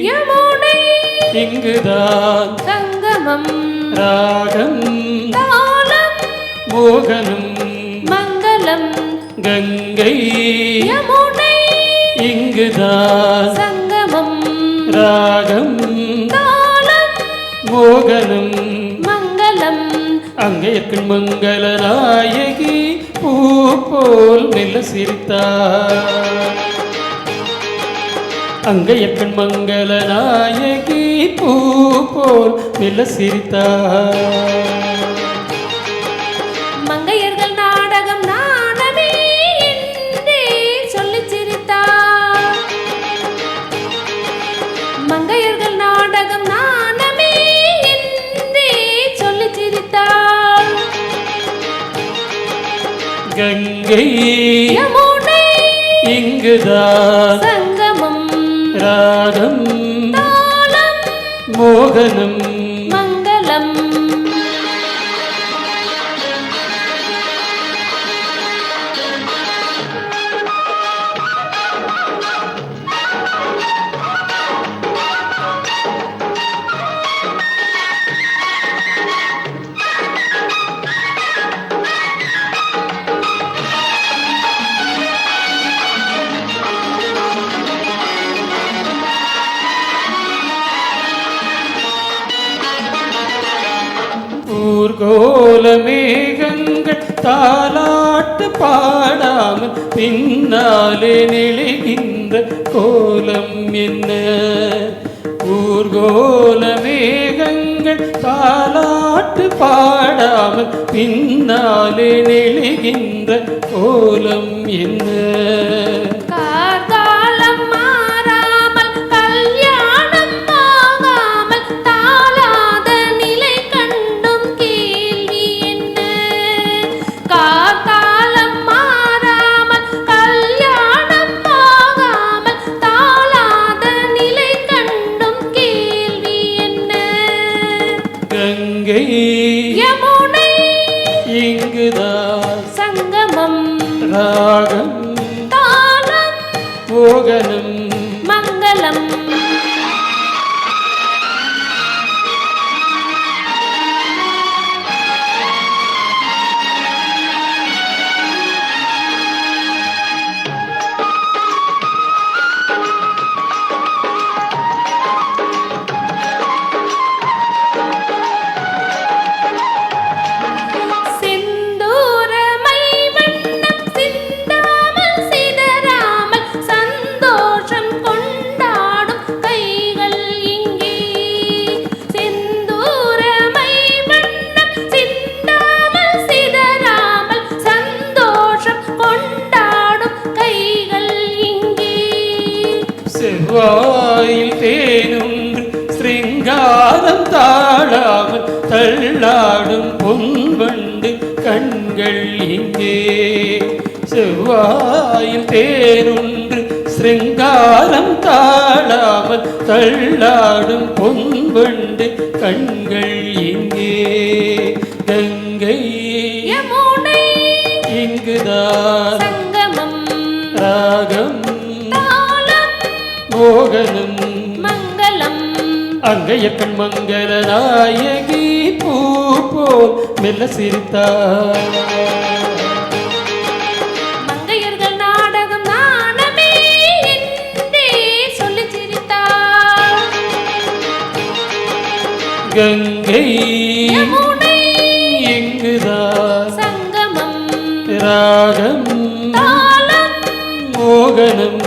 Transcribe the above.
யமுனை இங்குதான் சங்கமம் ராகம் தாளம் மோகனம் மங்களம் கங்கை யமுனை இங்குதான் சங்கமம் ராகம் தாளம் மோகனம் மங்களம் அங்கேற்கும் மங்கள நாயகி பூ போல் மெல்ல சிரித்தார். அங்கேற்கும் மங்கள நாயகி பூ போல் மெல்ல சிரித்தார். மங்கையர்கள் நாடகம் நாணமே என்றே சொல்லிச் சிரித்தார். மங்கையர்கள் நாடகம் நாணமே என்றே சொல்லிச் சிரித்தார். கங்கை யமுனை இங்குதான் சங்கமம் ராகம் தாளம் மோகனம் மங்களம் ஊர்கோல மேகங்கள் தாலாட்டு பாடாமல் பின்னாலே நெளிகின்ற கோலம் என்ன? ஊர்கோல மேகங்கள் தாலாட்டு பாடாமல் பின்னாலே நெளிகின்ற கோலம் என்ன? கார்காலம் மாறாமல் கல்யாணம் ஆகாமல் தாளாத நிலை கண்டும் கேள்வி என்ன? கார்காலம் மாறாமல் கல்யாணம் ஆகாமல் தாளாத நிலை கண்டும் கேள்வி என்ன? கங்கை யமுனை இங்குதான் சங்கமம் ராகம் தாளம் மோகனம் மங்களம் செந்தூரமை வண்ணம் சிந்தாமல் சிதறாமல் சந்தோஷம் கொண்டாடும் கைகள் இங்கே. செந்தூரமை வண்ணம் சிந்தாமல் சிதறாமல் சந்தோஷம் கொண்டாடும் கைகள் இங்கே. செவ்வாயில் தேனொன்று ஸ்ருங்காரம் தாழாமல் தள்ளாடும் பொன்வண்டு கண்கள் இங்கே. செவ்வாயில் தேனொன்று ஸ்ருங்காரம் தாழாமல் தள்ளாடும் பொன்வண்டு கண்கள் இங்கே. கங்கை யமுனை இங்குதான் சங்கமம் ராகம் தாளம் மோகனம் மங்களம் அங்கேற்கும் மங்கள நாயகி பூ போல் மெல்ல சிரித்தார். மங்கையர்கள் நாடகம் நாணமே என்றே சொல்லிச் சிரித்தார். கங்கை யமுனை இங்குதான் சங்கமம் ராகம் தாளம் மோகனம்